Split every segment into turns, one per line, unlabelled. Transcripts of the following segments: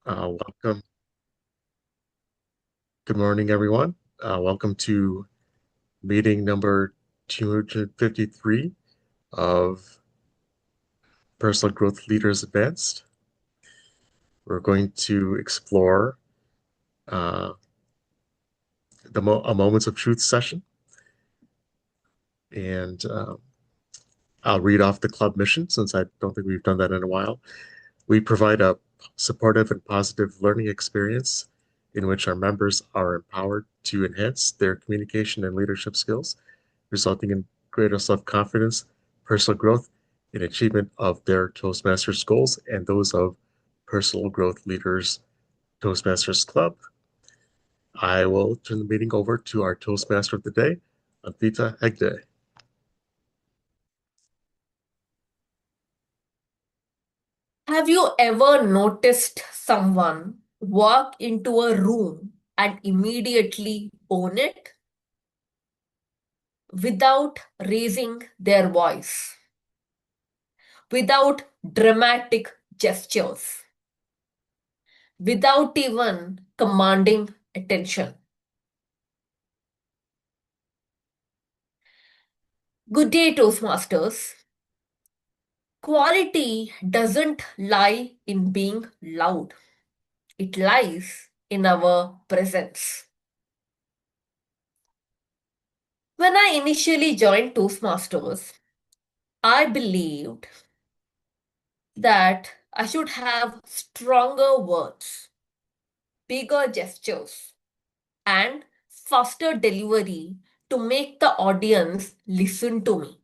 Welcome. Good morning, everyone. Welcome to meeting number 253 of Personal Growth Leaders Advanced. We're going to explore uh, a Moments of Truth session, and I'll read off the club mission since I don't think we've done that in a while. We provide a supportive and positive learning experience in which our members are empowered to enhance their communication and leadership skills, resulting in greater self-confidence, personal growth, and achievement of their Toastmasters goals and those of Personal Growth Leaders Toastmasters Club. I will turn the meeting over to our Toastmaster of the day, Anvita Hegde.
Have you ever noticed someone walk into a room and immediately own it without raising their voice, without dramatic gestures, without even commanding attention? Good day, Toastmasters. Quality doesn't lie in being loud, it lies in our presence. When I initially joined Toastmasters, I believed that I should have stronger words, bigger gestures, and faster delivery to make the audience listen to me.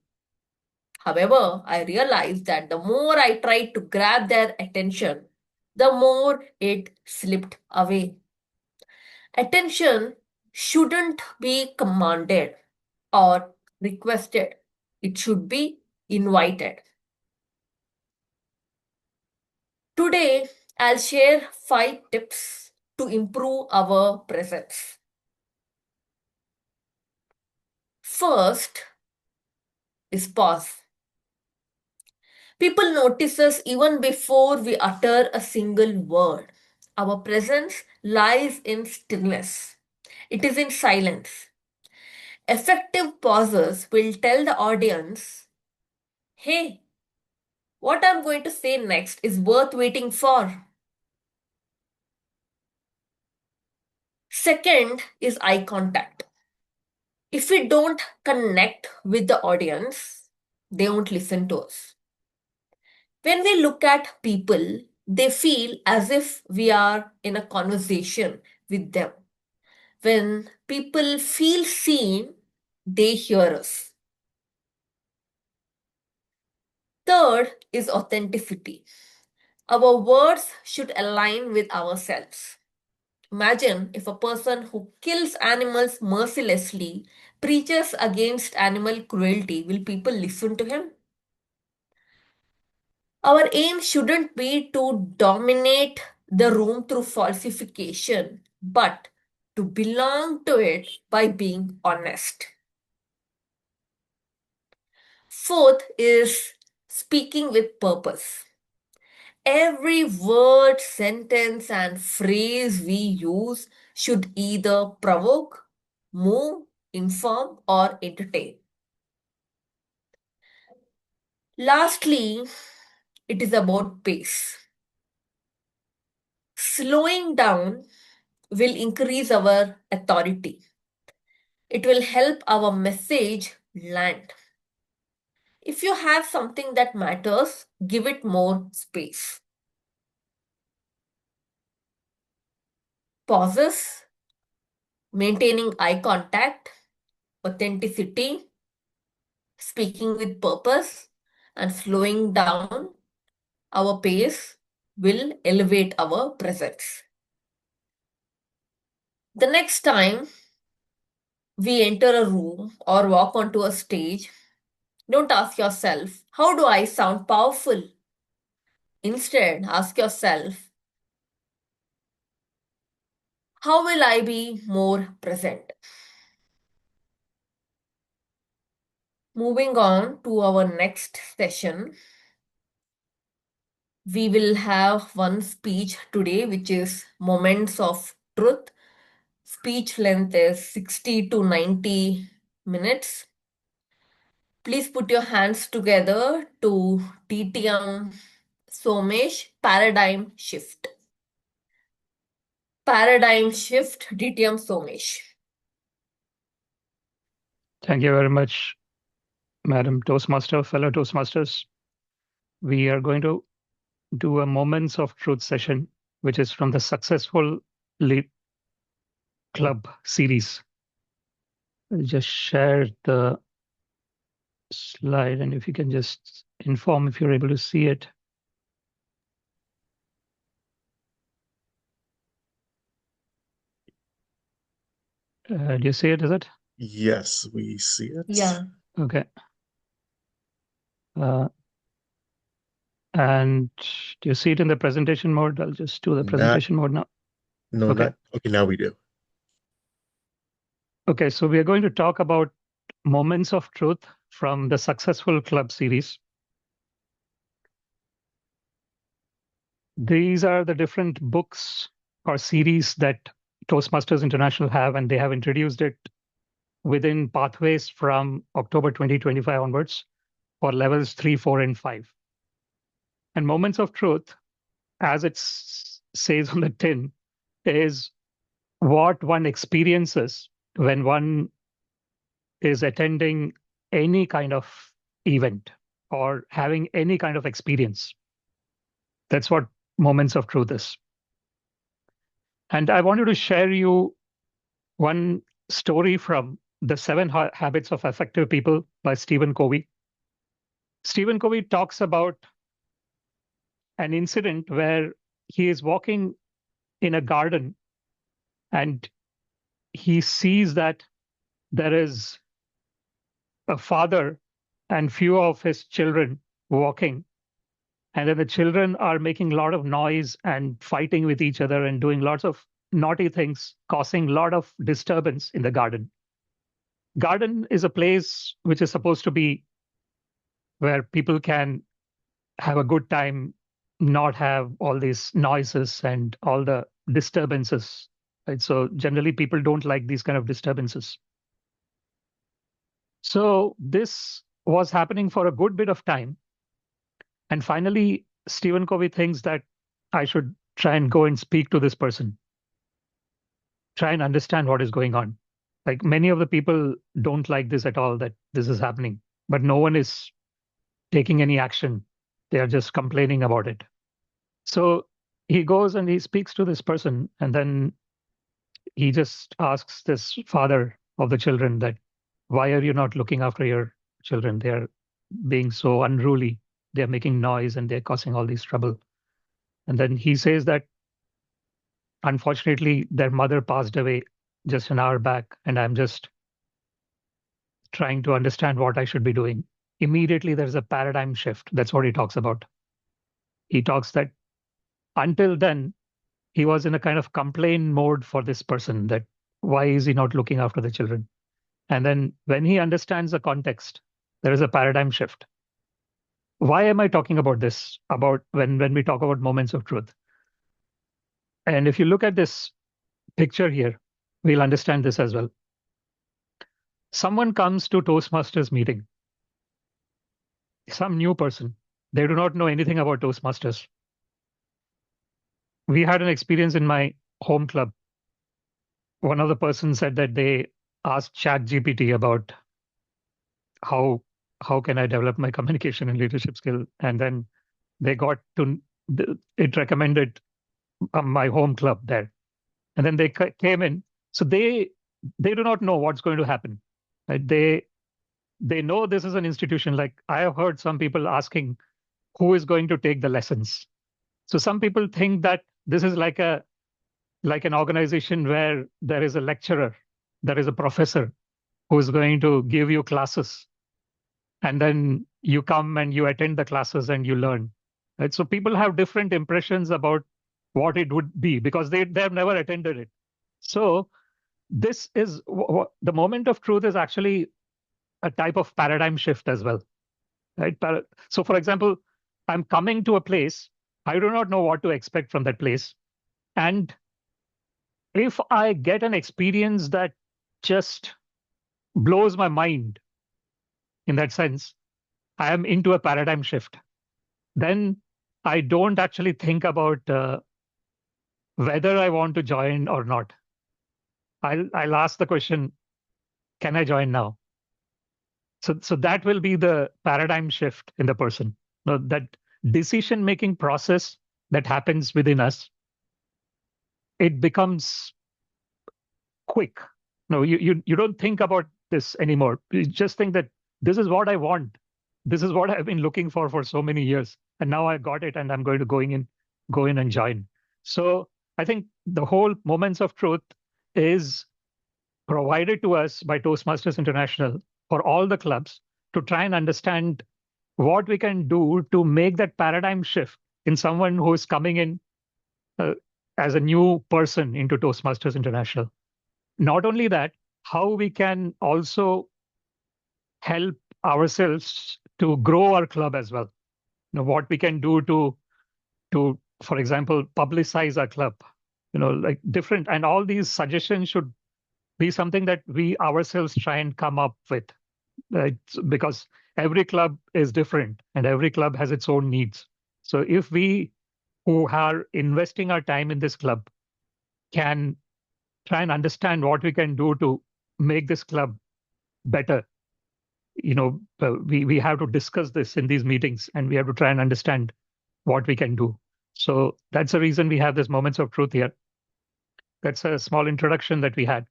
However, I realized that the more I tried to grab their attention, the more it slipped away. Attention shouldn't be commanded or requested, it should be invited. Today, I'll share 5 tips to improve our presence. First is pause. People notice us even before we utter a single word. Our presence lies in stillness, it is in silence. Effective pauses will tell the audience, hey, what I'm going to say next is worth waiting for. Second is eye contact. If we don't connect with the audience, they won't listen to us. When we look at people, they feel as if we are in a conversation with them. When people feel seen, they hear us. Third is authenticity. Our words should align with ourselves. Imagine if a person who kills animals mercilessly preaches against animal cruelty, will people listen to him? Our aim shouldn't be to dominate the room through falsification, but to belong to it by being honest. Fourth is speaking with purpose. Every word, sentence, and phrase we use should either provoke, move, inform, or entertain. Lastly, it is about pace. Slowing down will increase our authority. It will help our message land. If you have something that matters, give it more space. Pauses, maintaining eye contact, authenticity, speaking with purpose, and slowing down our pace will elevate our presence. The next time we enter a room or walk onto a stage, don't ask yourself, how do I sound powerful? Instead, ask yourself, how will I be more present? Moving on to our next session, We will have one speech today, which is Moments of Truth. Speech length is 60 to 90 minutes. Please put your hands together to TTM Somesh, Paradigm Shift. Paradigm Shift, DTM Somesh.
Thank you very much, Madam Toastmaster, fellow Toastmasters. We are going to do a Moments of Truth session, which is from the Successful Lead Club series. I'll just share the slide, and if you can just inform if you're able to see it. Do you see it, is it?
Yes, we see it.
Yeah.
Okay. And do you see it in the presentation mode? I'll just do the presentation mode now.
No,
Okay.
okay, now we do.
Okay, so we are going to talk about Moments of Truth from the Successful Club series. These are the different books or series that Toastmasters International have, and they have introduced it within pathways from October 2025 onwards for levels 3, 4, and 5. And Moments of Truth, as it says on the tin, is what one experiences when one is attending any kind of event or having any kind of experience. That's what Moments of Truth is. And I wanted to share you one story from The 7 Habits of Effective People by Stephen Covey. Stephen Covey talks about an incident where he is walking in a garden and he sees that there is a father and few of his children walking. And then the children are making a lot of noise and fighting with each other and doing lots of naughty things, causing a lot of disturbance in the garden. Garden is a place which is supposed to be where people can have a good time, not have all these noises and all the disturbances. Right? So generally people don't like these kind of disturbances. So this was happening for a good bit of time. And finally, Stephen Covey thinks that I should try and go and speak to this person, try and understand what is going on. Like many of the people don't like this at all, that this is happening, but no one is taking any action. They are just complaining about it. So he goes and he speaks to this person, and then he just asks this father of the children that, why are you not looking after your children? They are being so unruly. They're making noise and they're causing all this trouble. And then he says that, unfortunately, their mother passed away just an hour back, and I'm just trying to understand what I should be doing. Immediately, there's a paradigm shift. That's what he talks about. He talks that until then, he was in a kind of complaint mode for this person, that why is he not looking after the children? And then when he understands the context, there is a paradigm shift. Why am I talking about this, about when we talk about moments of truth? And if you look at this picture here, we'll understand this as well. Someone comes to Toastmasters meeting, some new person. They do not know anything about Toastmasters. We had an experience in my home club. One of the persons said that they asked ChatGPT about how can I develop my communication and leadership skill, and then they got to it recommended my home club there, and then they came in. So they do not know what's going to happen. Right? They know this is an institution. Like I have heard some people asking, who is going to take the lessons? So some people think that this is like an organization where there is a lecturer, there is a professor who is going to give you classes, and then you come and you attend the classes and you learn. Right? So people have different impressions about what it would be because they have never attended it. So this is the moment of truth is actually a type of paradigm shift as well. Right? So for example, I'm coming to a place I do not know what to expect from that place. And if I get an experience that just blows my mind in that sense, I am into a paradigm shift. Then I don't actually think about whether I want to join or not. I'll ask the question, can I join now? So that will be the paradigm shift in the person. Now, that decision-making process that happens within us, it becomes quick. No, you don't think about this anymore. You just think that this is what I want. This is what I've been looking for so many years, and now I got it, and I'm going to go in and join. So I think the whole Moments of Truth is provided to us by Toastmasters International for all the clubs to try and understand what we can do to make that paradigm shift in someone who is coming in uh, as a new person into Toastmasters International. Not only that, how we can also help ourselves to grow our club as well. What we can do to, for example, publicize our club, like different, and all these suggestions should be something that we ourselves try and come up with, right? Because every club is different and every club has its own needs. So if we who are investing our time in this club can try and understand what we can do to make this club better, we have to discuss this in these meetings and we have to try and understand what we can do. So that's the reason we have this Moments of Truth here. That's a small introduction that we had.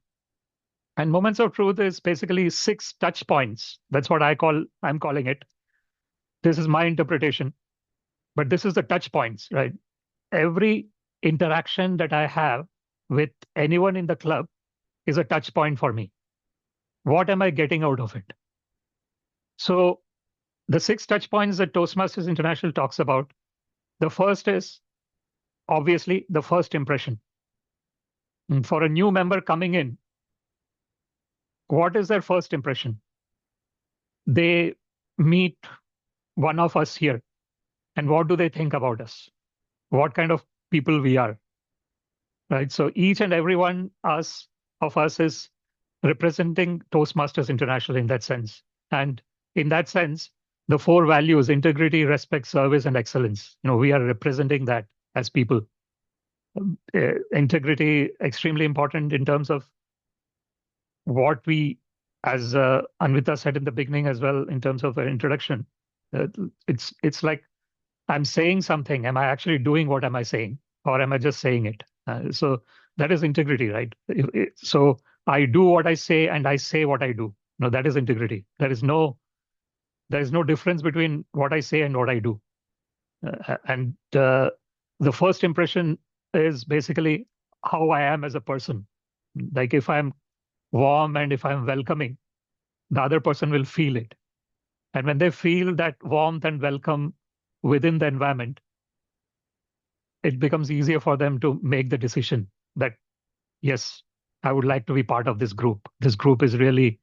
And Moments of Truth is basically 6 touch points. That's what I'm calling it. This is my interpretation, but this is the touch points, right? Every interaction that I have with anyone in the club is a touch point for me. What am I getting out of it? So the 6 touch points that Toastmasters International talks about, the first is obviously the first impression. And for a new member coming in, what is their first impression? They meet one of us here, and what do they think about us? What kind of people we are, right? So each and every one of us is representing Toastmasters International in that sense. And in that sense, the 4 values, integrity, respect, service, and excellence, we are representing that as people. Integrity, extremely important in terms of what we, as Anvita said in the beginning as well, in terms of an introduction, it's like I'm saying something. Am I actually doing what am I saying? Or am I just saying it? So that is integrity, right? So I do what I say and I say what I do. No, that is integrity. There is no difference between what I say and what I do. And the first impression is basically how I am as a person. Like if I'm warm and if I'm welcoming, the other person will feel it. And when they feel that warmth and welcome within the environment, it becomes easier for them to make the decision that, yes, I would like to be part of this group. This group is really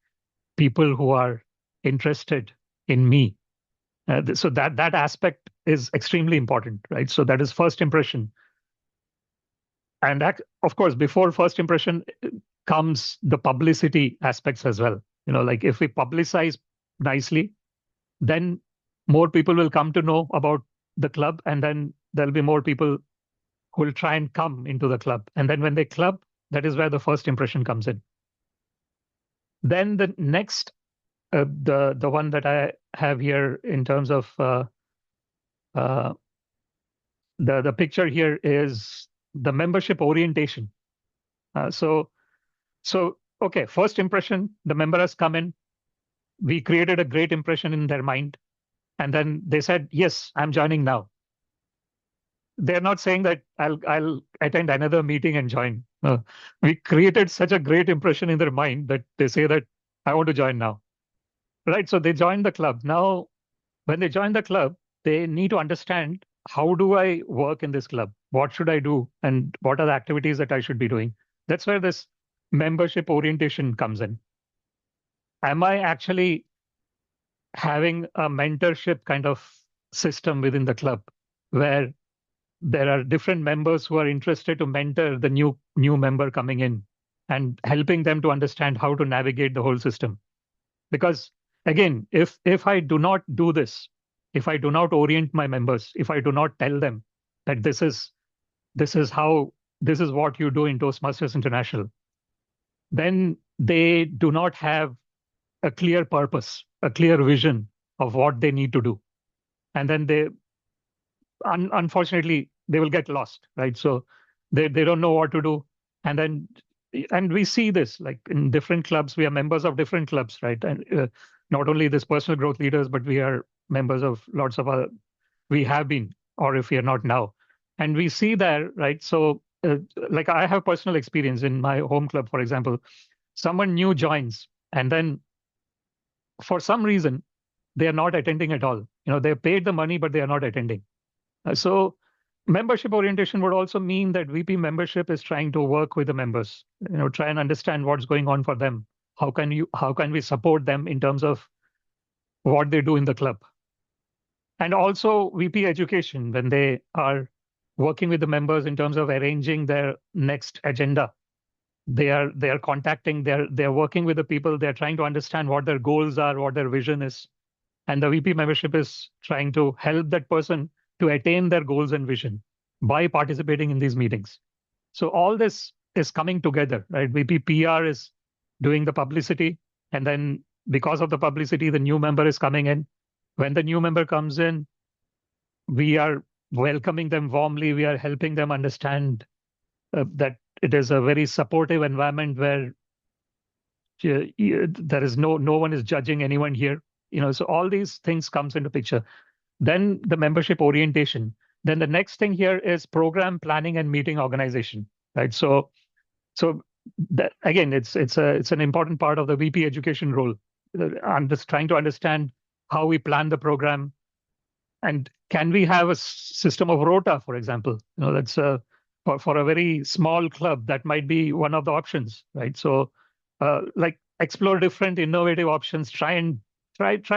people who are interested in me. So that aspect is extremely important, right? So that is first impression. And that, of course, before first impression comes the publicity aspects as well. Like if we publicize nicely, then more people will come to know about the club, and then there'll be more people who will try and come into the club. And then when they club, that is where the first impression comes in. Then the next, the one that I have here in terms of the picture here is the membership orientation. So okay, first impression, the member has come in, we created a great impression in their mind, and then they said, yes, I'm joining now. They're not saying that I'll attend another meeting and join. We created such a great impression in their mind that they say that I want to join now, right? So they join the club. Now, when they join the club, they need to understand, how do I work in this club? What should I do? And what are the activities that I should be doing? That's where this membership orientation comes in. Am I actually having a mentorship kind of system within the club where there are different members who are interested to mentor the new member coming in and helping them to understand how to navigate the whole system. Because again, if I do not do this, if I do not orient my members, if I do not tell them that this is what you do in Toastmasters International, then they do not have a clear purpose, a clear vision of what they need to do. And then unfortunately, they will get lost, right? So they don't know what to do. And we see this like in different clubs. We are members of different clubs, right? And not only this personal growth leaders, but we are members of lots of other, we have been, or if we are not now. And we see there, right? So like I have personal experience in my home club, for example, someone new joins and then for some reason, they are not attending at all. They paid the money, but they are not attending. So membership orientation would also mean that VP membership is trying to work with the members, try and understand what's going on for them. How can we support them in terms of what they do in the club? And also VP education, when they are working with the members in terms of arranging their next agenda. They are contacting, they're working with the people, they're trying to understand what their goals are, what their vision is. And the VP membership is trying to help that person to attain their goals and vision by participating in these meetings. So all this is coming together, right? VP PR is doing the publicity. And then because of the publicity, the new member is coming in. When the new member comes in, we are welcoming them warmly. We are helping them understand that it is a very supportive environment where there is no one is judging anyone here. So all these things comes into picture. Then the membership orientation. Then the next thing here is program planning and meeting organization, right? So that, again, it's an important part of the VP education role. I'm just trying to understand how we plan the program, and can we have a system of rota, for example? That's for a very small club, that might be one of the options, right? So like explore different innovative options, try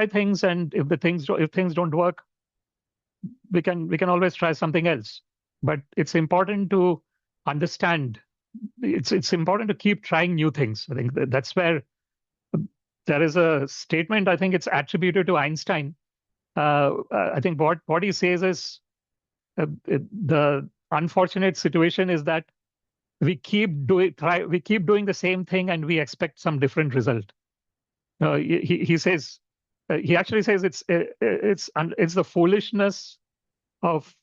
things, and if things don't work, we can always try something else. But it's important to understand, it's important to keep trying new things. I think that's where there is a statement, I think it's attributed to Einstein. I think what he says is the unfortunate situation is that we keep doing the same thing and we expect some different result. He says, he actually says it's the foolishness of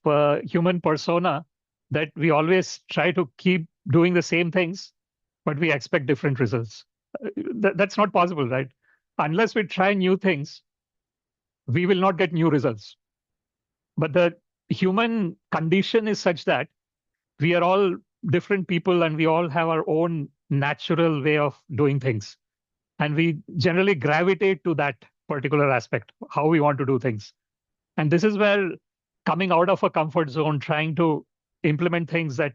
human persona that we always try to keep doing the same things, but we expect different results. That's not possible, right? Unless we try new things, we will not get new results. But the human condition is such that we are all different people and we all have our own natural way of doing things. And we generally gravitate to that particular aspect, how we want to do things. And this is where coming out of a comfort zone, trying to implement things that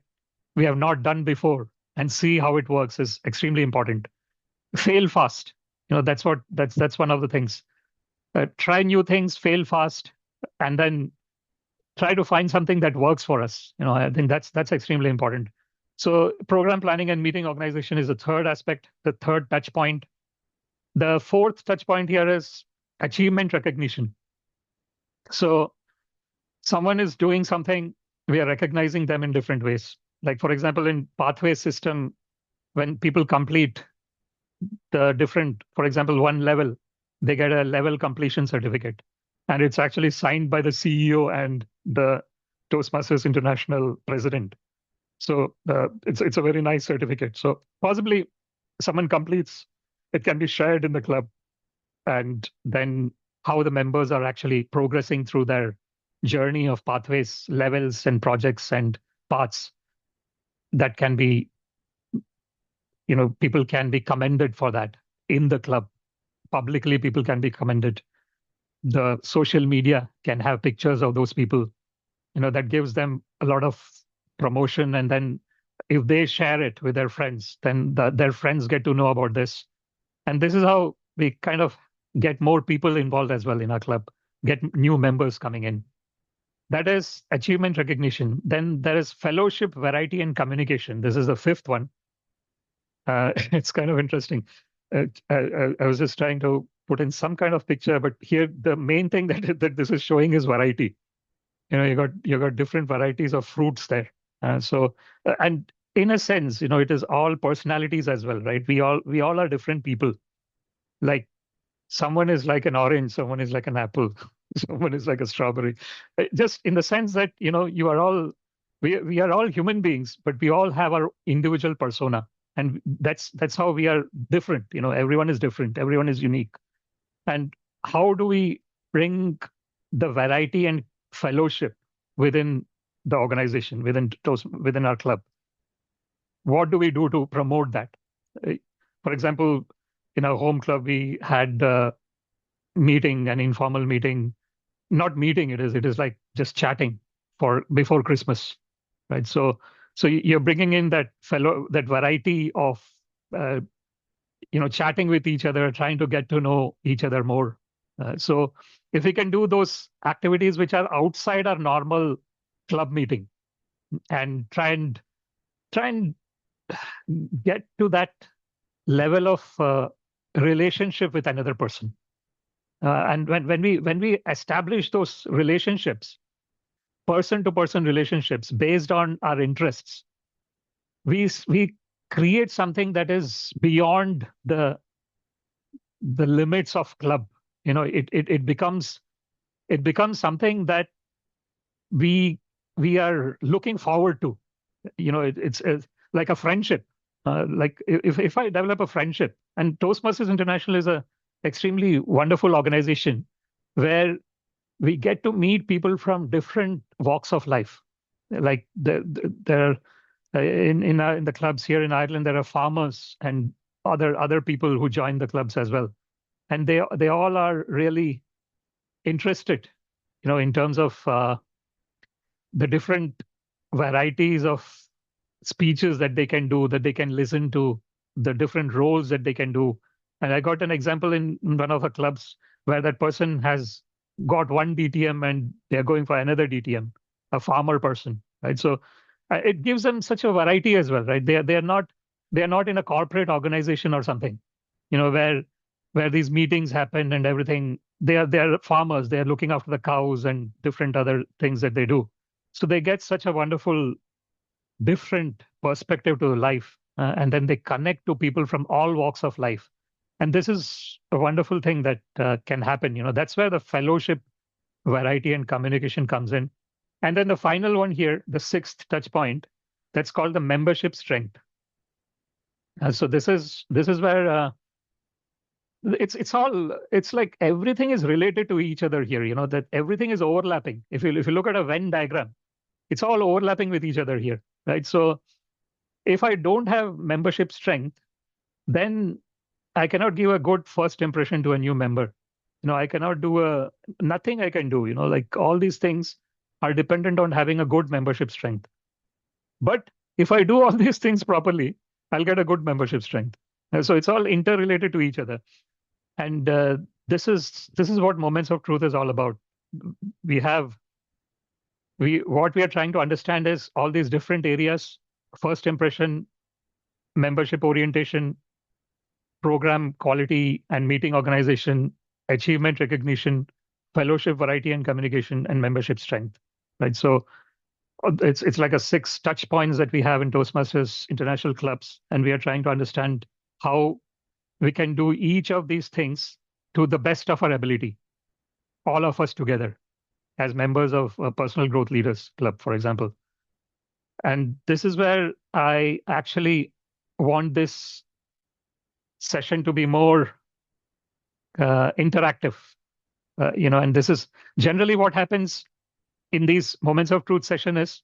we have not done before and see how it works is extremely important. Fail fast. That's one of the things. Try new things, fail fast, and then try to find something that works for us. I think that's extremely important. So program planning and meeting organization is the third aspect, the third touch point. The fourth touch point here is achievement recognition. So someone is doing something, we are recognizing them in different ways. Like, for example, in pathway system, when people complete the different, for example, one level, they get a level completion certificate. And it's actually signed by the CEO and the Toastmasters International president. So it's a very nice certificate. So possibly someone completes, it can be shared in the club. And then how the members are actually progressing through their journey of pathways, levels, and projects and paths, that can be, people can be commended for that in the club. Publicly, people can be commended. The social media can have pictures of those people, that gives them a lot of promotion. And then if they share it with their friends, then their friends get to know about this. And this is how we kind of get more people involved as well in our club, get new members coming in. That is achievement recognition. Then there is fellowship, variety, and communication. This is the fifth one. It's kind of interesting. I was just trying to put in some kind of picture, but here the main thing that this is showing is variety. You got different varieties of fruits there. And in a sense, it is all personalities as well, right? We all are different people. Like someone is like an orange, someone is like an apple, someone is like a strawberry. Just in the sense that you are all we are all human beings, but we all have our individual persona, and that's how we are different. Everyone is different, everyone is unique. And how do we bring the variety and fellowship within the organization, within our club? What do we do to promote that? For example, in our home club, we had a meeting, an informal meeting. Not meeting, it is like just chatting for before Christmas, right? So you're bringing in that variety of chatting with each other, trying to get to know each other more. So if we can do those activities which are outside our normal club meeting, and try and get to that level of relationship with another person. And when we establish those relationships, person to person relationships based on our interests, we create something that is beyond the limits of club. It becomes something that we are looking forward to. It's like a friendship. Like if I develop a friendship, and Toastmasters International is a extremely wonderful organization where we get to meet people from different walks of life. Like there in the clubs here in Ireland, there are farmers and other people who join the clubs as well, and they all are really interested, in terms of the different varieties of speeches that they can do, that they can listen to, the different roles that they can do. And I got an example in one of the clubs where that person has got one DTM and they're going for another DTM, a farmer person, right? So it gives them such a variety as well, right? They're not in a corporate organization or something, where these meetings happen and everything. They are farmers. They are looking after the cows and different other things that they do. So they get such a wonderful different perspective to life, and then they connect to people from all walks of life. And this is a wonderful thing that can happen. That's where the fellowship, variety, and communication comes in. And then the final one here, the sixth touch point, that's called the membership strength. So this is where it's like everything is related to each other here. That everything is overlapping. If you look at a Venn diagram, it's all overlapping with each other here, right? So if I don't have membership strength, then I cannot give a good first impression to a new member. I cannot do nothing I can do. Like all these things are dependent on having a good membership strength. But if I do all these things properly, I'll get a good membership strength. So it's all interrelated to each other. And this is what Moments of Truth is all about. What we are trying to understand is all these different areas: first impression, membership orientation, program quality and meeting organization, achievement recognition, fellowship, variety and communication, and membership strength. Right. So it's like a 6 touch points that we have in Toastmasters International clubs, and we are trying to understand how we can do each of these things to the best of our ability, all of us together, as members of a Personal Growth Leaders Club, for example. And this is where I actually want this session to be more interactive. And this is generally what happens in these Moments of Truth session is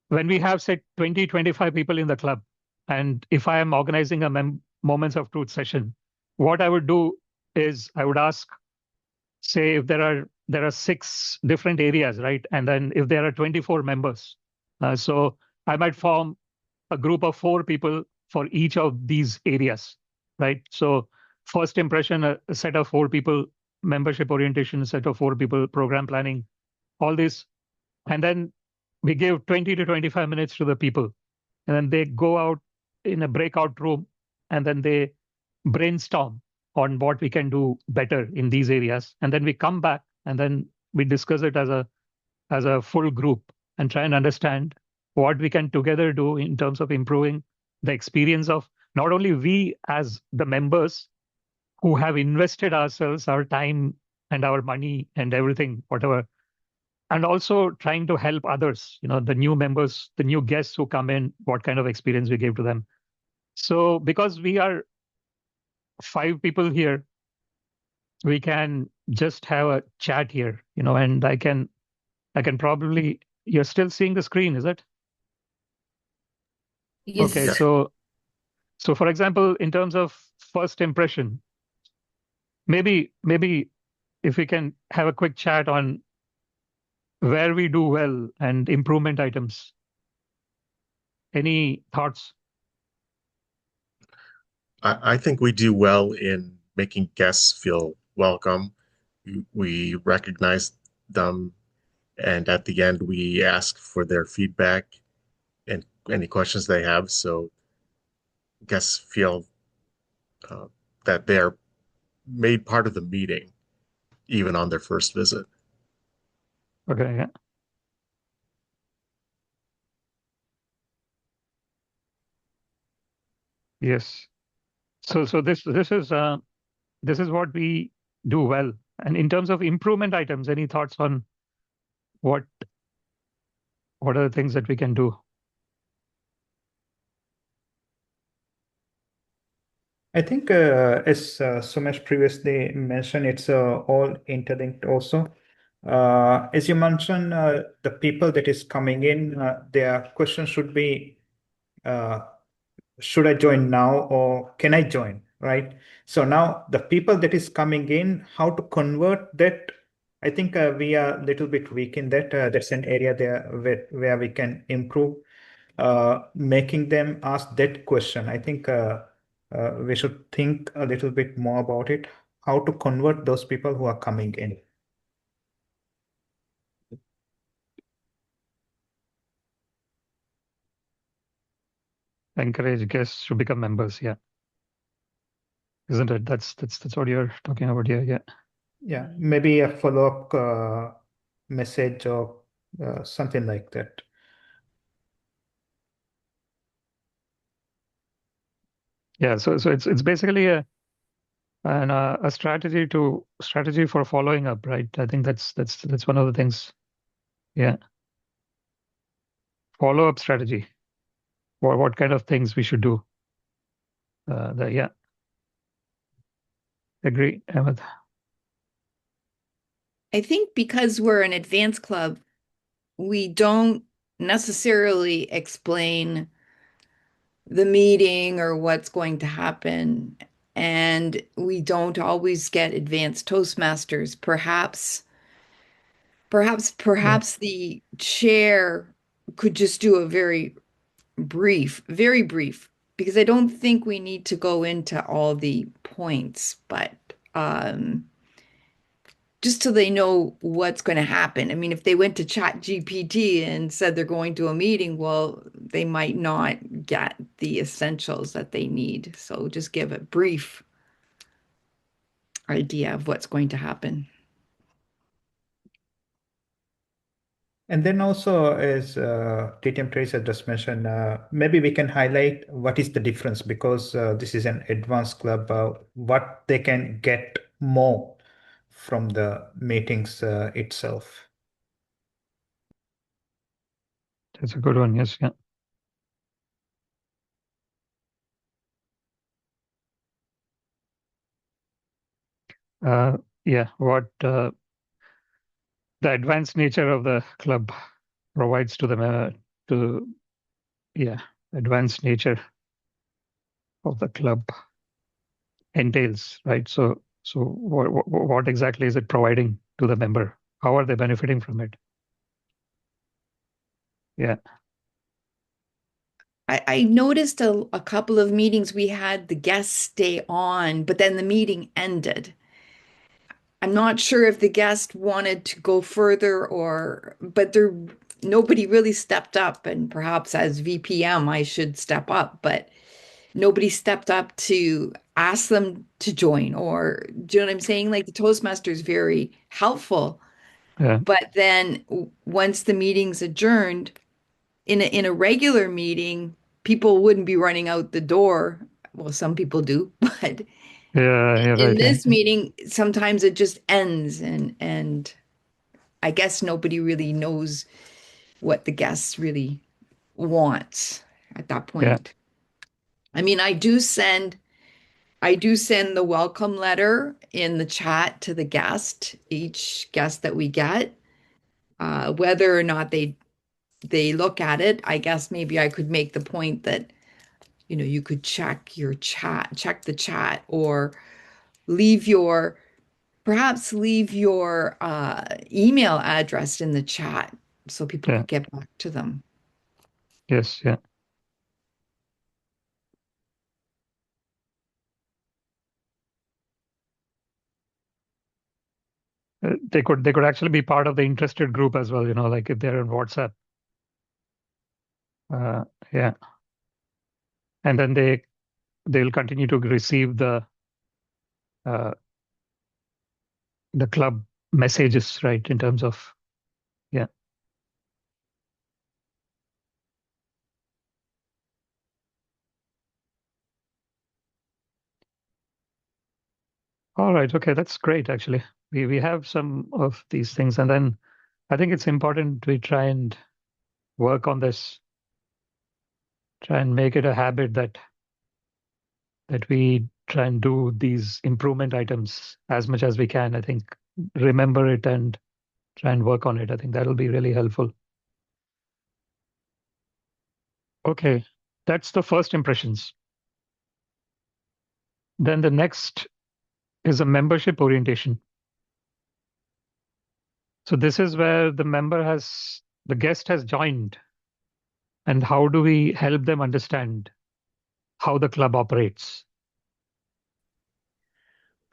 when we have, say, 20, 25 people in the club, and if I am organizing a Moments of Truth session, what I would do is I would ask, say, if there are 6 different areas, right? And then if there are 24 members, so I might form a group of 4 people for each of these areas, right? So first impression, a set of 4 people, membership orientation, a set of 4 people, program planning, all this. And then we give 20 to 25 minutes to the people. And then they go out in a breakout room and then they brainstorm on what we can do better in these areas. And then we come back and then we discuss it as a full group and try and understand what we can together do in terms of improving the experience of not only we as the members who have invested ourselves, our time and our money and everything, whatever, and also trying to help others, the new members, the new guests who come in, what kind of experience we gave to them. So because we are 5 people here, we can just have a chat here, and I can probably, you're still seeing the screen, is it? Okay,
Yes.
so for example, in terms of first impression, maybe if we can have a quick chat on where we do well and improvement items. Any thoughts?
I think we do well in making guests feel welcome. We recognize them, and at the end, we ask for their feedback and any questions they have, so guests feel uh, that they're made part of the meeting, even on their first visit.
Okay, yeah. Yes. So this is what we do well. And in terms of improvement items, any thoughts on what are the things that we can do?
I think, as Sumesh previously mentioned, it's all interlinked also. As you mentioned, the people that is coming in, their question should be, uh, should I join now or can I join, right? So now the people that is coming in, how to convert that, I think we are a little bit weak in that. That's an area there where we can improve, making them ask that question. I think we should think a little bit more about it, how to convert those people who are coming in.
Encourage guests to become members, yeah. Isn't it? That's what you're talking about here, yeah.
Yeah, maybe a follow-up message or something like that.
Yeah, so it's basically a strategy for following up, right? I think that's one of the things. Yeah. Follow-up strategy. What kind of things we should do. Yeah. Agree, Ahmed.
I think because we're an advanced club, we don't necessarily explain the meeting or what's going to happen. And we don't always get advanced Toastmasters. Perhaps the chair could just do a very brief, because I don't think we need to go into all the points, but just so they know what's going to happen. I mean, if they went to Chat GPT and said they're going to a meeting, well, they might not get the essentials that they need. So just give a brief idea of what's going to happen.
And then also, as TTM Tracer just mentioned, maybe we can highlight what is the difference, because this is an advanced club, what they can get more from the meetings itself.
That's a good one. Yes, yeah. Yeah, what the advanced nature of the club provides to them, advanced nature of the club entails, right? So what exactly is it providing to the member? How are they benefiting from it? Yeah.
I noticed a couple of meetings we had the guests stay on, but then the meeting ended. I'm not sure if the guest wanted to go further but nobody really stepped up. And perhaps as VPM, I should step up, but nobody stepped up to ask them to join. Or, do you know what I'm saying? Like the Toastmaster is very helpful,
Yeah.
but then once the meeting's adjourned, in a regular meeting, people wouldn't be running out the door. Well, some people do, but
Yeah,
in
right. Yeah.
this meeting, sometimes it just ends, and I guess nobody really knows what the guests really want at that
Yeah.
point. I mean, I do send the welcome letter in the chat to the guest, each guest that we get. Whether or not they look at it, I guess maybe I could make the point that, you could check the chat, or leave your perhaps leave your email address in the chat so people
Yeah.
could get back to them.
Yes. Yeah. They could actually be part of the interested group as well, like if they're in WhatsApp. Uh, yeah. And then they'll continue to receive uh, the club messages, right? In terms of, yeah. All right. Okay. That's great. Actually, we have some of these things, and then I think it's important we try and work on this, try and make it a habit that we try and do these improvement items as much as we can. I think remember it and try and work on it. I think that'll be really helpful. Okay, that's the first impressions. Then the next is a membership orientation. So this is where the guest has joined, and how do we help them understand how the club operates?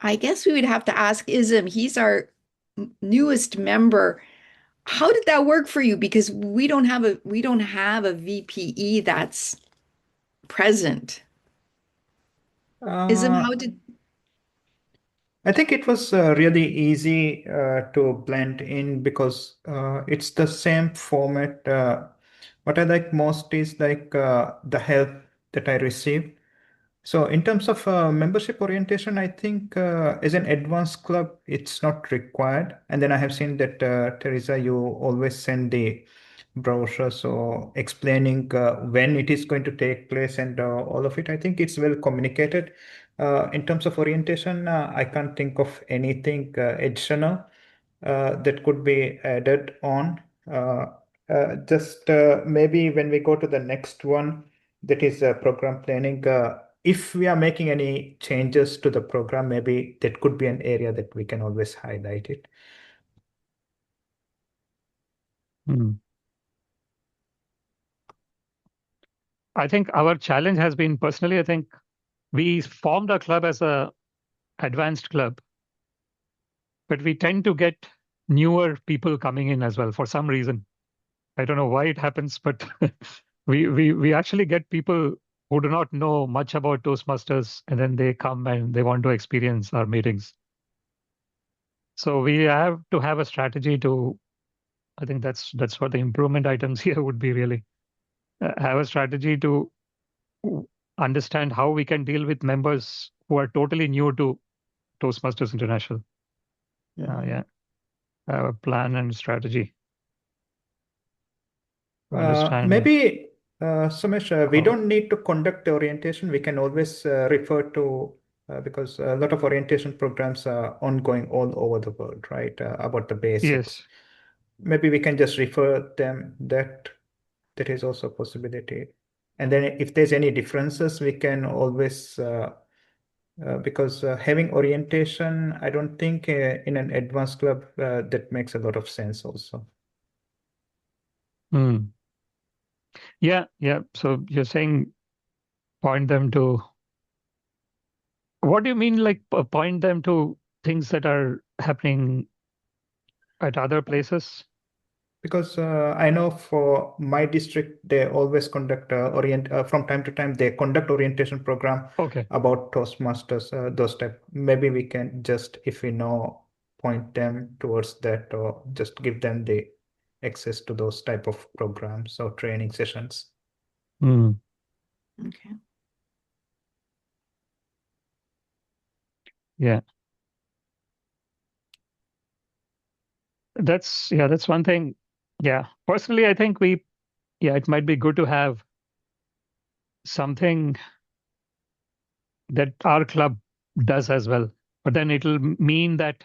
I guess we would have to ask Ism. He's our newest member. How did that work for you? Because we don't have a VPE that's present. Ism,
Uh,
how did
I think it was really easy to blend in because it's the same format. What I like most is like the help that I receive. So in terms of membership orientation, I think as an advanced club, it's not required. And then I have seen that Teresa, you always send the brochure, so explaining when it is going to take place and all of it. I think it's well communicated. In terms of orientation, I can't think of anything additional that could be added on. Just maybe when we go to the next one, that is program planning. If we are making any changes to the program, maybe that could be an area that we can always highlight it.
Hmm. I think our challenge has been, personally, I think we formed our club as a advanced club, but we tend to get newer people coming in as well for some reason. I don't know why it happens, but we actually get people who do not know much about Toastmasters, and then they come and they want to experience our meetings. So we have to have a strategy to. I think that's what the improvement items here would be, really. Have a strategy to understand how we can deal with members who are totally new to Toastmasters International. Yeah, have a plan and strategy to understand.
Maybe, Sumesh, we
How,
don't need to conduct the orientation. We can always refer to, because a lot of orientation programs are ongoing all over the world, right? About the basics.
yes.
Maybe we can just refer them that is also a possibility. And then if there's any differences, we can always, because having orientation, I don't think in an advanced club that makes a lot of sense also.
Hmm. Yeah. So you're saying point them to. What do you mean, like point them to things that are happening at other places?
Because I know for my district, they always conduct from time to time, they conduct orientation program
Okay.
about Toastmasters, those type. Maybe we can just, if we know, point them towards that, or just give them the access to those type of programs or training sessions.
Mm.
Okay.
Yeah. That's one thing. Yeah. Personally, I think it might be good to have something that our club does as well. But then it'll mean that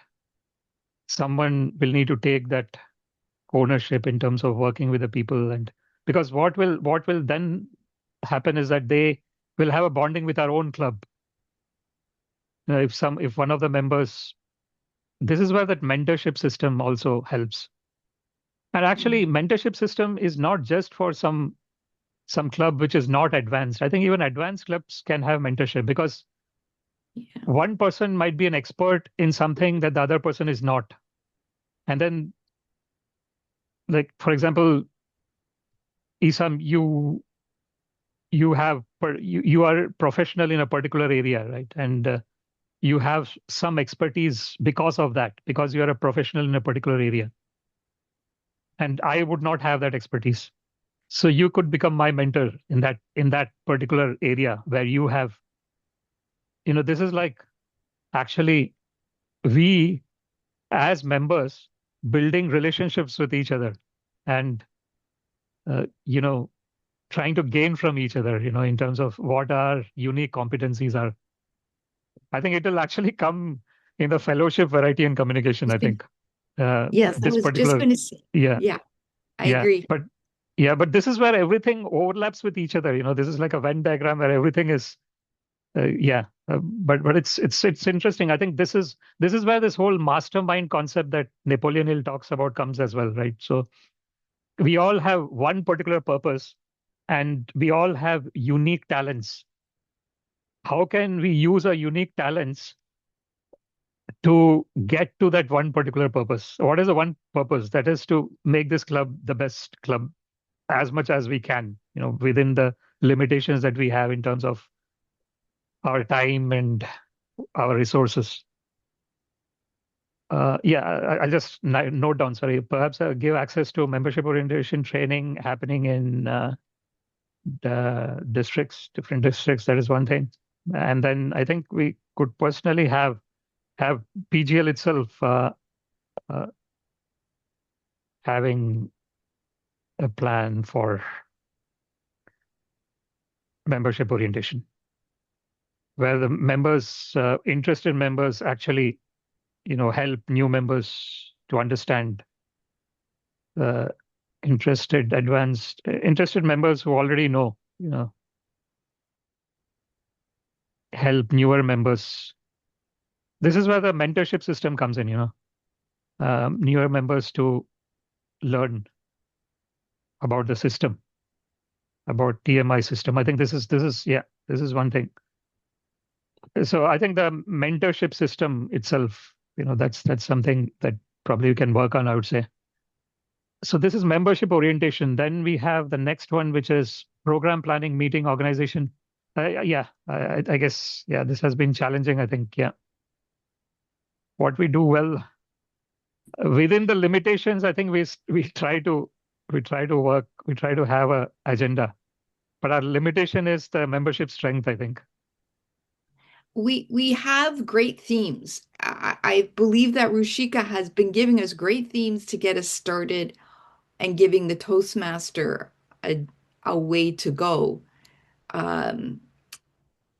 someone will need to take that ownership in terms of working with the people, and because what will then happen is that they will have a bonding with our own club. If one of the members, this is where that mentorship system also helps. And actually, mentorship system is not just for some club which is not advanced. I think even advanced clubs can have mentorship, because
Yeah.
one person might be an expert in something that the other person is not. And then, like, for example, Isam, you are professional in a particular area, right? And you have some expertise because of that, because you are a professional in a particular area. And I would not have that expertise. So you could become my mentor in that particular area where you have, this is like actually we as members building relationships with each other, and uh, you know trying to gain from each other, in terms of what our unique competencies are. I think it will actually come in the fellowship, variety, and communication, I think.
Yes, I
This
was just
particular,
going to say,
yeah,
yeah, I
yeah.
agree.
But this is where everything overlaps with each other. This is like a Venn diagram where everything is, but it's interesting. I think this is where this whole mastermind concept that Napoleon Hill talks about comes as well, right? So we all have one particular purpose, and we all have unique talents. How can we use our unique talents to get to that one particular purpose? What is the one purpose? That is to make this club the best club as much as we can, within the limitations that we have in terms of our time and our resources. I'll just note down, sorry, perhaps give access to membership orientation training happening in the different districts. That is one thing. And then I think we could personally have PGL itself uh, having a plan for membership orientation, where the members, interested members, actually, help new members to understand. Interested members who already know, help newer members. This is where the mentorship system comes in, newer members to learn about the system, about TMI system. I think this is one thing. So I think the mentorship system itself, that's something that probably you can work on, I would say. So this is membership orientation. Then we have the next one, which is program planning, meeting organization. I guess, this has been challenging, I think. Yeah. What we do well within the limitations, I think we try to work, we try to have a agenda, but our limitation is the membership strength, I think.
We have great themes. I believe that Rushika has been giving us great themes to get us started and giving the Toastmaster a way to go.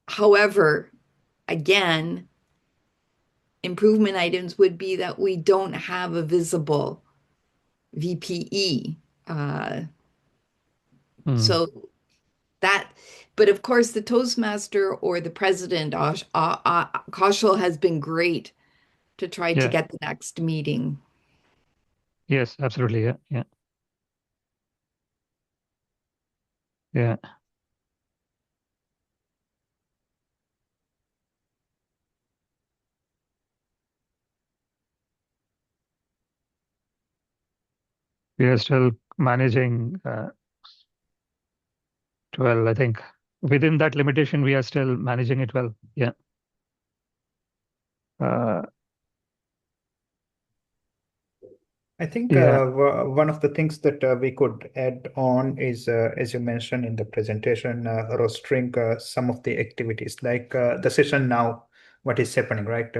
However, again, improvement items would be that we don't have a visible VPE. So that, but of course, the Toastmaster or the president, Kaushal, has been great to try to
Yeah.
get the next meeting.
Yes, absolutely. Yeah. Yeah. Yeah. We are still managing 12, I think. Within that limitation, we are still managing it well. Yeah.
I think
Yeah.
one of the things that we could add on is, as you mentioned in the presentation, rostering some of the activities, like the session now, what is happening, right?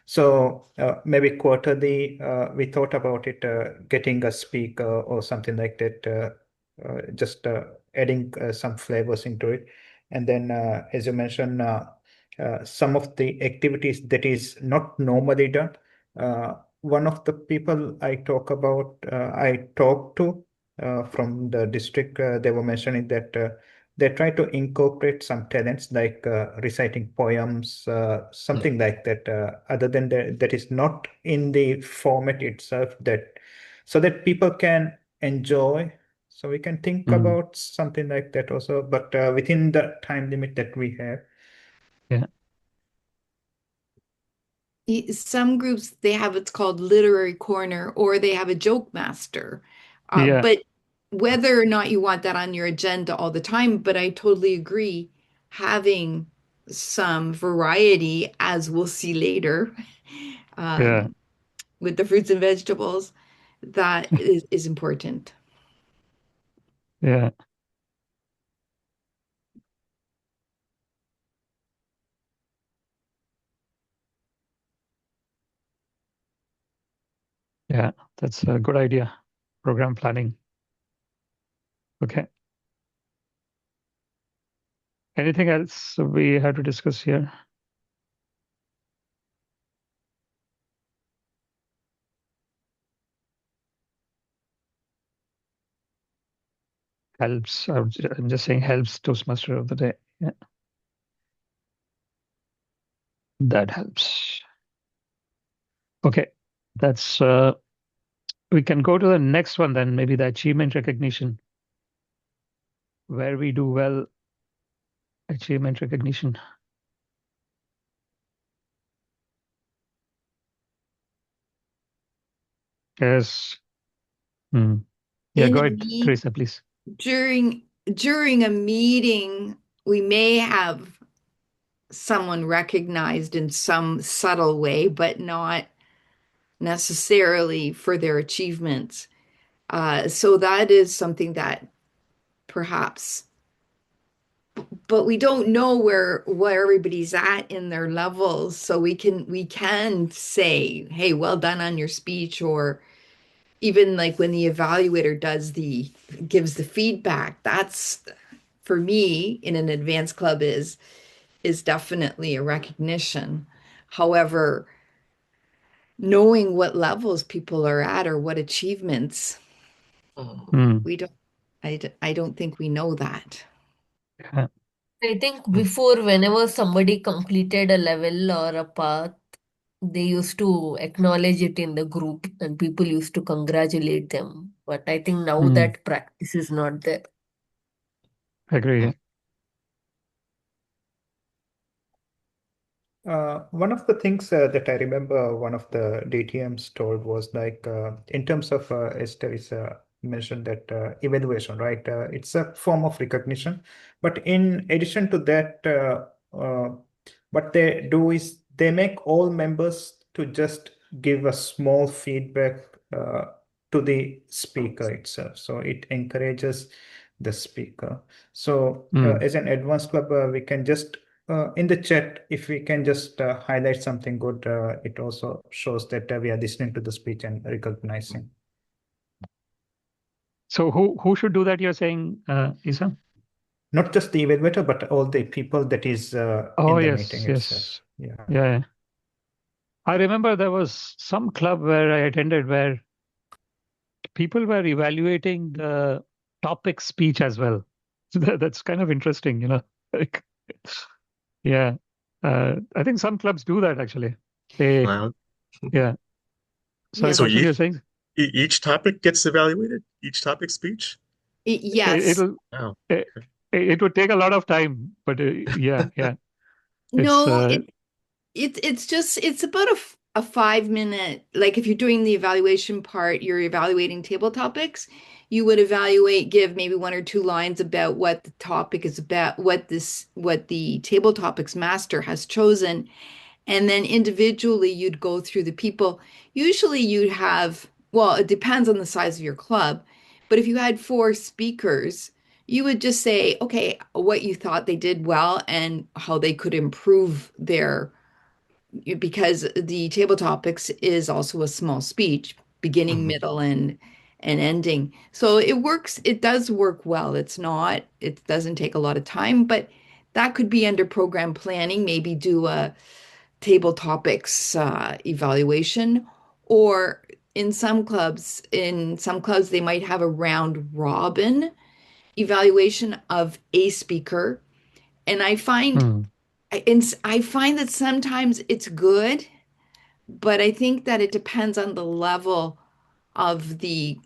So maybe quarterly, we thought about it, getting a speaker or something like that, just adding some flavors into it. And then, as you mentioned, some of the activities that is not normally done. One of the people I talked to from the district, they were mentioning that they try to incorporate some talents like reciting poems, something like that. Other than that is not in the format itself, that so that people can enjoy. So we can think about something like that also, but within the time limit that we have.
Yeah.
Some groups, they have what's called literary corner, or they have a joke master.
Yeah.
But whether or not you want that on your agenda all the time, but I totally agree, having some variety, as we'll see later,
Yeah.
with the fruits and vegetables, that is important.
Yeah. Yeah, that's a good idea. Program planning. Okay. Anything else we have to discuss here? Helps. I'm just saying helps Toastmaster of the day. Yeah. That helps. Okay. That's we can go to the next one then, maybe the achievement recognition. Where we do well, achievement recognition. Yes. Yeah,
In
go
a
ahead, Teresa, please.
during a meeting, we may have someone recognized in some subtle way, but not necessarily for their achievements. So that is something that perhaps, but we don't know where everybody's at in their levels. So we can say, hey, well done on your speech, or even like when the evaluator gives the feedback, that's for me in an advanced club is definitely a recognition. However, knowing what levels people are at or what achievements, we don't, I don't think we know that.
Yeah.
I think before, whenever somebody completed a level or a path, they used to acknowledge it in the group and people used to congratulate them. But I think now that practice is not there.
Agree.
One of the things that I remember one of the DTMs told was like, in terms of, as Teresa mentioned, that evaluation, right? It's a form of recognition. But in addition to that, what they do is they make all members to just give a small feedback to the speaker itself. So it encourages the speaker. So as an advanced club, we can just in the chat, if we can just highlight something good, it also shows that we are listening to the speech and recognizing.
So who should do that, you're saying, Isa?
Not just the evaluator, but all the people that is
Oh,
in the
yes,
meeting
yes.
itself. Yeah.
Yeah. I remember there was some club where I attended where people were evaluating the topic speech as well. So that's kind of interesting, you know. Like, yeah. I think some clubs do that actually. They,
Wow.
yeah. Sorry,
Yes.
So
Kaushal, you're saying?
each topic gets evaluated, each topic speech?
Yes.
It'll,
Wow.
it would take a lot of time, but yeah. It's,
No, It's about a 5 minute, like if you're doing the evaluation part, you're evaluating table topics, you would give maybe 1 or 2 lines about what the topic is about, what the table topics master has chosen. And then individually you'd go through the people. Usually you'd have, well, it depends on the size of your club, but if you had 4 speakers, you would just say, okay, what you thought they did well and how they could improve their, because the table topics is also a small speech, beginning,
Mhm.
middle, and ending. So it does work well. It doesn't take a lot of time, but that could be under program planning, maybe do a table topics evaluation, or in some clubs they might have a round robin evaluation of a speaker. And
Hmm.
I find that sometimes it's good, but I think that it depends on the level of the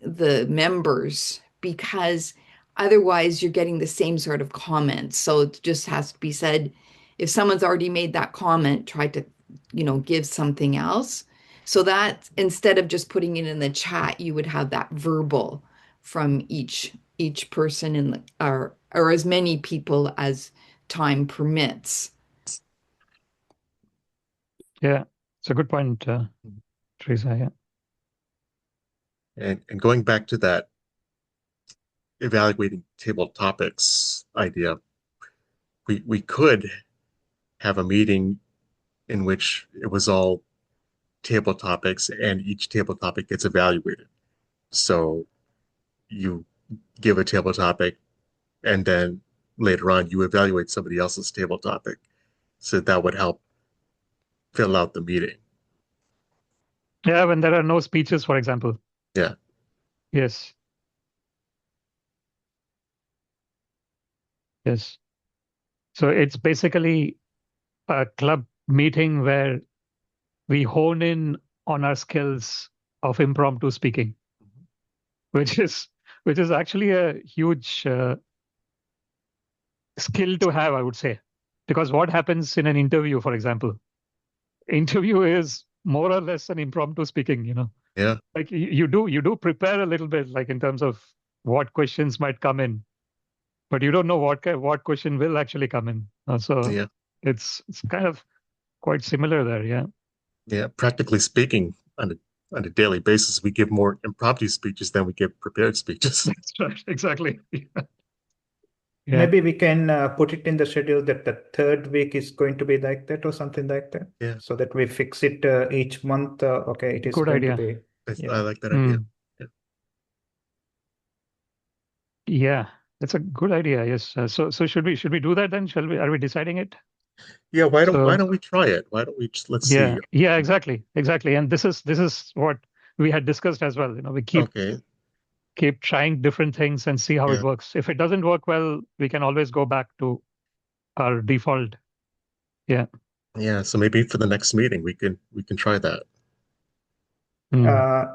members, because otherwise you're getting the same sort of comments. So it just has to be said, if someone's already made that comment, try to, give something else. So that instead of just putting it in the chat, you would have that verbal from each person or as many people as time permits.
Yeah, it's a good point, Teresa. Yeah.
And going back to that evaluating table topics idea, we could have a meeting in which it was all table topics and each table topic gets evaluated. So you give a table topic and then later on you evaluate somebody else's table topic. So that would help fill out the meeting.
Yeah, when there are no speeches, for example.
Yeah.
Yes. Yes. So it's basically a club meeting where we hone in on our skills of impromptu speaking, which is which is actually a huge skill to have, I would say. Because what happens in an interview, for example, interview is more or less an impromptu speaking.
Yeah.
Like you do prepare a little bit, like in terms of what questions might come in, but you don't know what question will actually come in. So
Yeah.
it's kind of quite similar there. Yeah.
Yeah. Practically speaking, on a daily basis, we give more impromptu speeches than we give prepared speeches.
That's right. Exactly. Yeah.
Maybe we can put it in the schedule that the third week is going to be like that or something like that,
Yeah.
so that we fix it each month. Okay, it is
Good
going to
idea.
be,
I
yeah.
like that idea.
Hmm. Yeah, that's a good idea. Yes. So should we do that then? Are we deciding it?
Yeah, why
So
don't we try it? Why don't we just let's
yeah,
see.
yeah, exactly. And this is what we had discussed as well. We keep
Okay.
keep trying different things and see how it
Yeah.
works. If it doesn't work well, we can always go back to our default. Yeah.
Yeah. So maybe for the next meeting we can try that.
Hmm.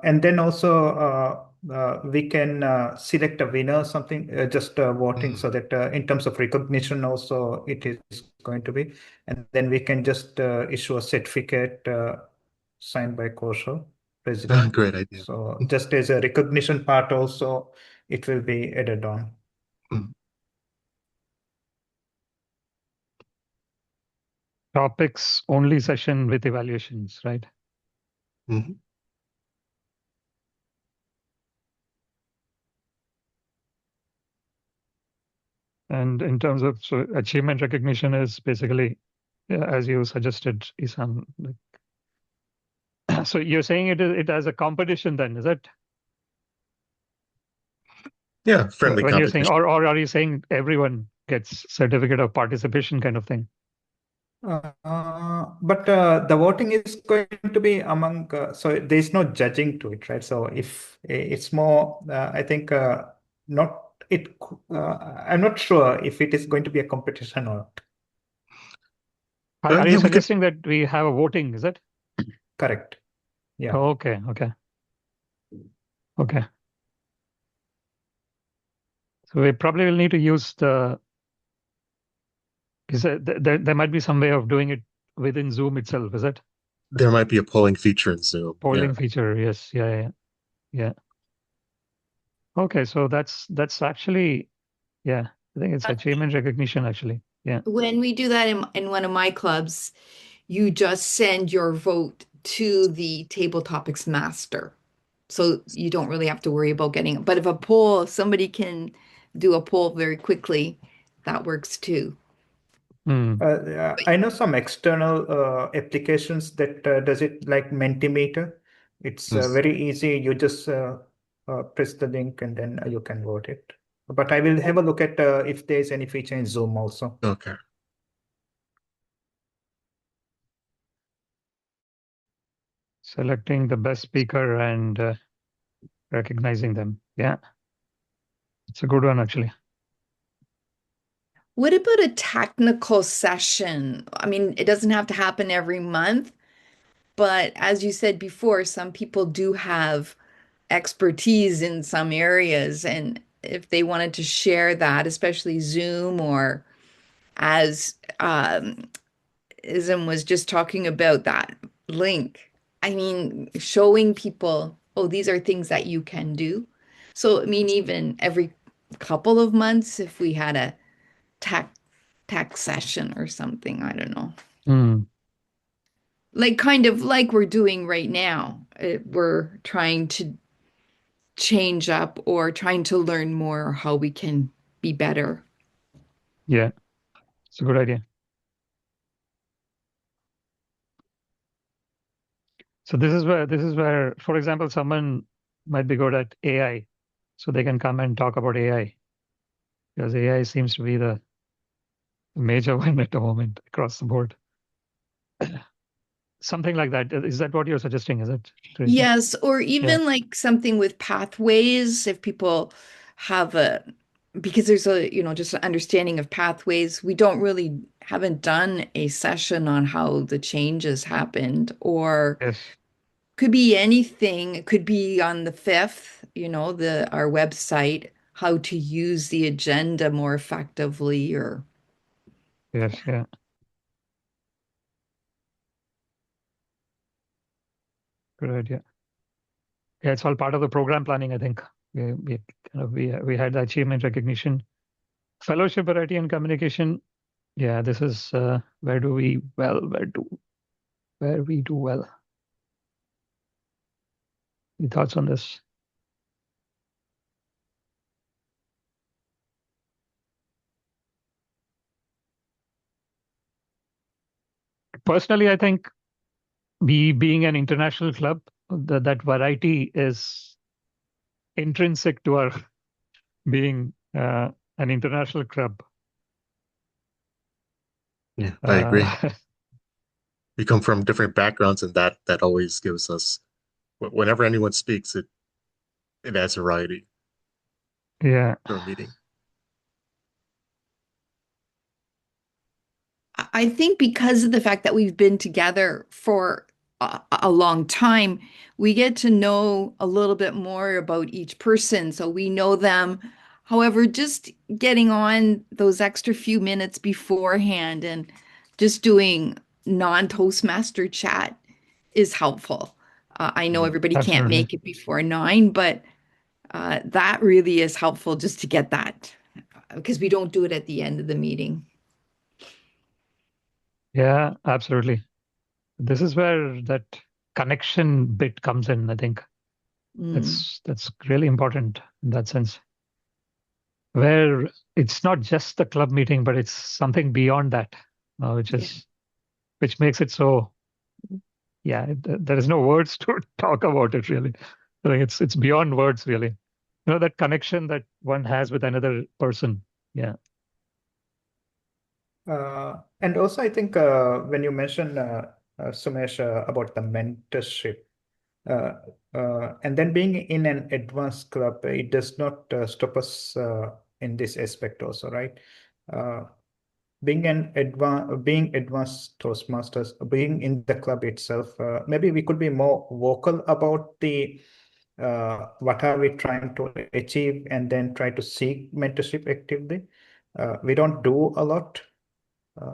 And then also we can select a winner or something, just voting,
Mm.
so that in terms of recognition also it is going to be. And then we can just issue a certificate signed by Kosho, president.
Great idea.
So just as a recognition part also, it will be added on.
Mm.
Topics only session with evaluations, right?
Mhm.
And in terms of achievement recognition is basically, yeah, as you suggested, Isan. So you're saying it as a competition then, is it?
Yeah, friendly
When you're saying,
competition.
or are you saying everyone gets certificate of participation kind of thing?
But the voting is going to be among, so there's no judging to it, right? So if it's more, I think not it. I'm not sure if it is going to be a competition or not.
Are you
Yeah, we could.
suggesting that we have a voting, is it?
Correct. Yeah.
Oh, okay. So we probably will need to use there might be some way of doing it within Zoom itself, is it?
There might be a polling feature in Zoom.
Polling feature, yes. Yeah. Okay, so that's actually, yeah, I think it's achievement recognition actually. Yeah.
When we do that in one of my clubs, you just send your vote to the table topics master. So you don't really have to worry about getting it. But if somebody can do a poll very quickly, that works too.
I know some external applications that does it like Mentimeter. It's very easy. You just press the link and then you can vote it. But I will have a look at if there's any feature in Zoom also.
Okay.
Selecting the best speaker and recognizing them. Yeah. It's a good one actually.
What about a technical session? I mean, it doesn't have to happen every month, but as you said before, some people do have expertise in some areas. And if they wanted to share that, especially Zoom or as Ism was just talking about that link, I mean, showing people, oh, these are things that you can do. So, I mean, even every couple of months, if we had a tech session or something, I don't know. Like kind of like we're doing right now. We're trying to change up or trying to learn more how we can be better.
Yeah, it's a good idea. So this is where, for example, someone might be good at AI, so they can come and talk about AI, because AI seems to be the major one at the moment across the board. Something like that. Is that what you're suggesting? Is it, Tracy?
Yes, or even like something with pathways, if people have because there's just an understanding of pathways. We haven't done a session on how the changes happened, or
Yes.
could be anything. It could be on the 5th, our website, how to use the agenda more effectively, or
Yes. Yeah. Good idea. Yeah, it's all part of the program planning, I think. We had the achievement recognition, fellowship, variety, and communication. Yeah, this is where we do well. Any thoughts on this? Personally, I think being an international club, that variety is intrinsic to our being an international club.
Yeah, I agree. We come from different backgrounds, and that always gives us, whenever anyone speaks, it adds variety
Yeah.
to our meeting.
I think because of the fact that we've been together for a long time, we get to know a little bit more about each person. So we know them. However, just getting on those extra few minutes beforehand and just doing non-Toastmaster chat is helpful. I know everybody can't
Absolutely.
make it before 9, but that really is helpful just to get that because we don't do it at the end of the meeting.
Yeah, absolutely. This is where that connection bit comes in, I think. That's really important in that sense. Where it's not just the club meeting, but it's something beyond that, which makes it so. Yeah, there is no words to talk about it really. I think it's beyond words really. That connection that one has with another person. Yeah.
And also, I think when you mentioned, Sumesh, about the mentorship, and then being in an advanced club, it does not stop us in this aspect also, right? Being advanced Toastmasters, being in the club itself, maybe we could be more vocal about the what are we trying to achieve, and then try to seek mentorship actively. We don't do a lot.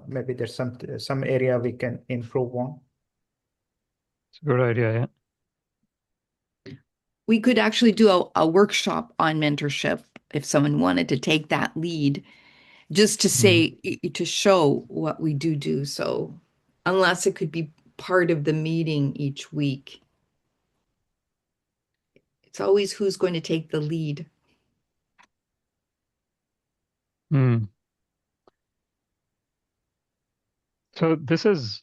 maybe there's some area we can improve on.
It's a good idea, yeah.
We could actually do a workshop on mentorship if someone wanted to take that lead, just to say, to show what we do. So unless it could be part of the meeting each week, it's always who's going to take the lead.
So this is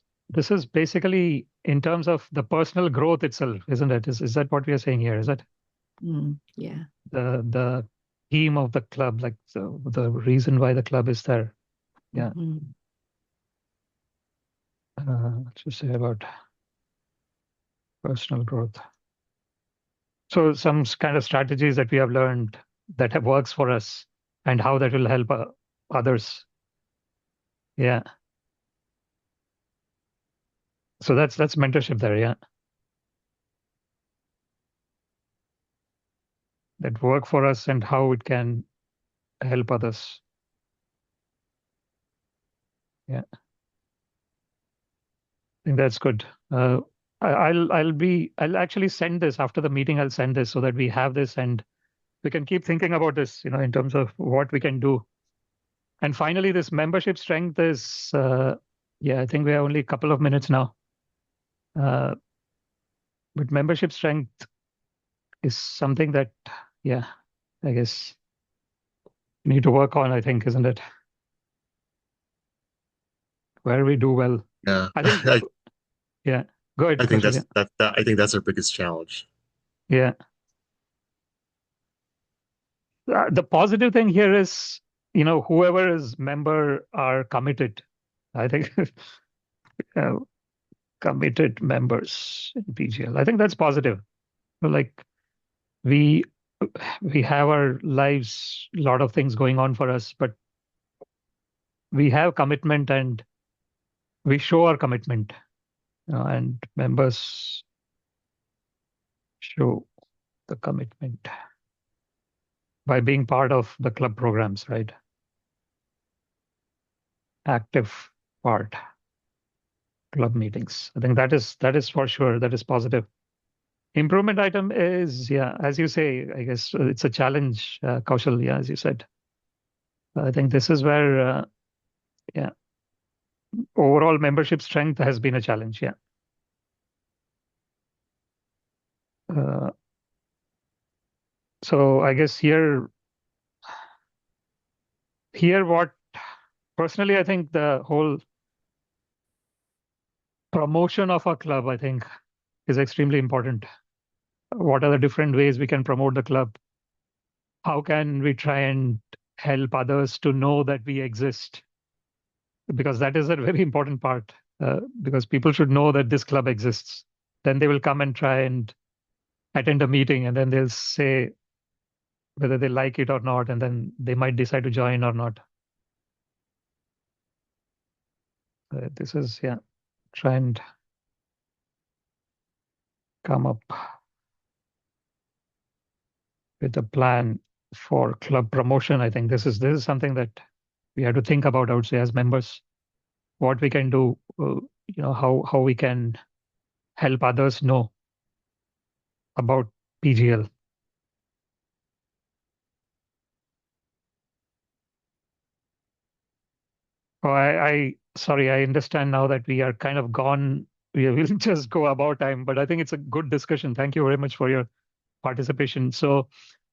basically in terms of the personal growth itself, isn't it? Is that what we are saying here? Is that
Yeah.
the theme of the club, like the reason why the club is there? Yeah. What to say about personal growth? So some kind of strategies that we have learned that have works for us, and how that will help others. Yeah. So that's mentorship there, yeah. That work for us and how it can help others. Yeah. I think that's good. I'll actually send this after the meeting. I'll send this so that we have this and we can keep thinking about this, in terms of what we can do. And finally, this membership strength is, I think we have only a couple of minutes now. But membership strength is something that, I guess we need to work on, I think, isn't it? Where we do well.
Yeah,
I think, go ahead.
I think
Kaushal,
I think that's our biggest challenge.
Yeah. The positive thing here is, whoever is member are committed. I think committed members in PGL. I think that's positive. Like we have our lives, a lot of things going on for us, but we have commitment and we show our commitment, and members show the commitment by being part of the club programs, right? Active part. Club meetings. I think that is for sure. That is positive. Improvement item is, as you say, I guess it's a challenge, Kaushal, as you said. I think this is where, overall membership strength has been a challenge, so I guess here what, personally, I think the whole promotion of a club, I think, is extremely important. What are the different ways we can promote the club? How can we try and help others to know that we exist? Because that is a very important part, because people should know that this club exists. Then they will come and try and attend a meeting, and then they'll say whether they like it or not, and then they might decide to join or not. This is, try and come up with a plan for club promotion. I think this is something that we have to think about, I would say, as members, what we can do, how we can help others know about PGL. Oh, sorry, I understand now that we are kind of gone. We will just go about time, but I think it's a good discussion. Thank you very much for your participation. So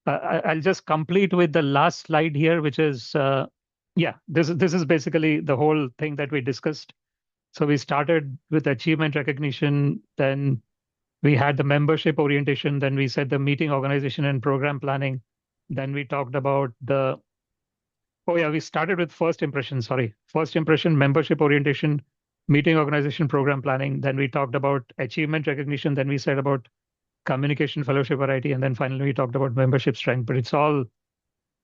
I'll just complete with the last slide here, which is, this is basically the whole thing that we discussed. So we started with achievement recognition, then we had the membership orientation, then we said the meeting organization and program planning. Then we talked about we started with first impression, membership orientation, meeting organization, program planning. Then we talked about achievement recognition. Then we said about communication, fellowship, variety. And then finally, we talked about membership strength. But it's all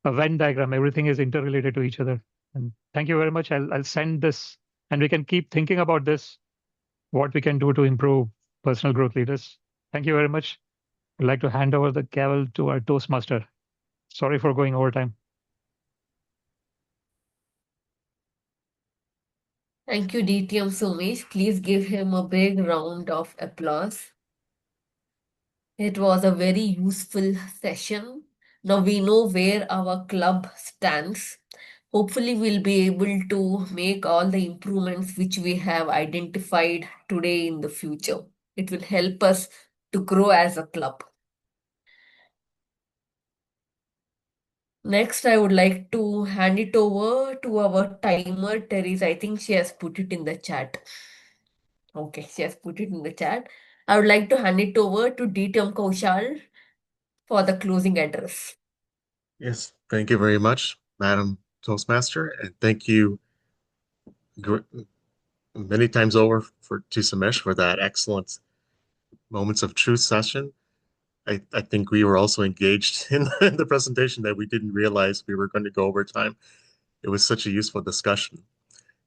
a Venn diagram. Everything is interrelated to each other. And thank you very much. I'll send this, and we can keep thinking about this, what we can do to improve personal growth leaders. Thank you very much. I'd like to hand over the gavel to our Toastmaster. Sorry for going over time.
Thank you, DTM Sumesh. Please give him a big round of applause. It was a very useful session. Now we know where our club stands. Hopefully, we'll be able to make all the improvements which we have identified today in the future. It will help us to grow as a club. Next, I would like to hand it over to our timer, Therese. I think she has put it in the chat. Okay, she has put it in the chat. I would like to hand it over to DTM Kaushal for the closing address.
Yes, thank you very much, Madam Toastmaster, and thank you many times over to Samesh for that excellent Moments of Truth session. I think we were also engaged in the presentation that we didn't realize we were going to go over time. It was such a useful discussion.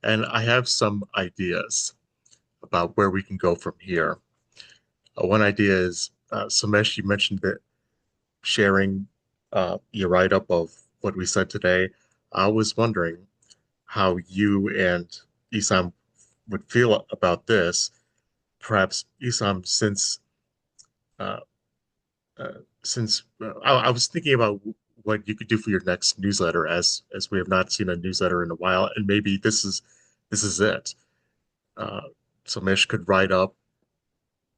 And I have some ideas about where we can go from here. One idea is, Samesh, you mentioned that sharing your write-up of what we said today. I was wondering how you and Isam would feel about this. Perhaps Isam, uh, I was thinking about what you could do for your next newsletter, as we have not seen a newsletter in a while, and maybe this is it. Uh, Somesh could write up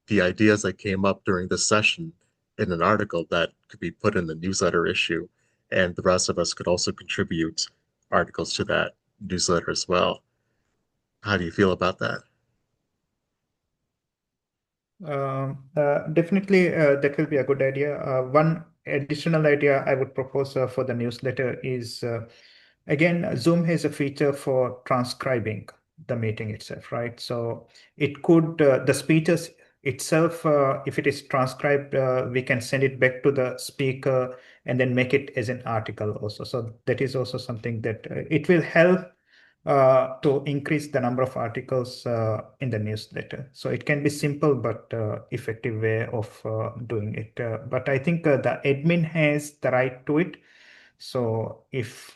the ideas that came up during this session in an article that could be put in the newsletter issue, and the rest of us could also contribute articles to that newsletter as well. How do you feel about that?
Definitely, that will be a good idea. One additional idea I would propose for the newsletter is again, Zoom has a feature for transcribing the meeting itself, right? So it could, the speeches itself, if it is transcribed, we can send it back to the speaker and then make it as an article also. So that is also something that it will help to increase the number of articles in the newsletter. So it can be simple but effective way of doing it. But I think the admin has the right to it. So if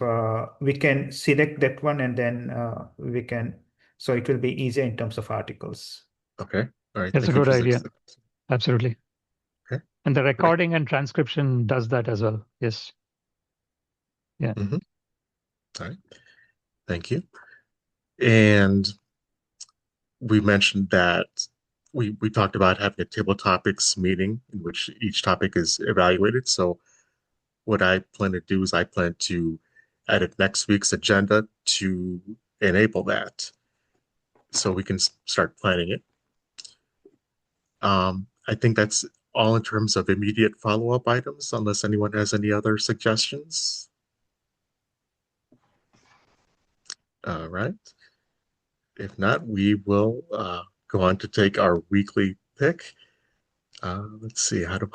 we can select that one and then we can, so it will be easier in terms of articles.
Okay. All right.
That's a
Thank you
good
for
idea.
suggesting.
Absolutely.
Okay.
And the
Great.
recording and transcription does that as well. Yes. Yeah.
Mm-hmm. All right. Thank you. And we mentioned that we talked about having a table topics meeting in which each topic is evaluated. So what I plan to do is I plan to edit next week's agenda to enable that so we can start planning it. I think that's all in terms of immediate follow-up items, unless anyone has any other suggestions. All right. If not, we will go on to take our weekly pick. Let's see, how do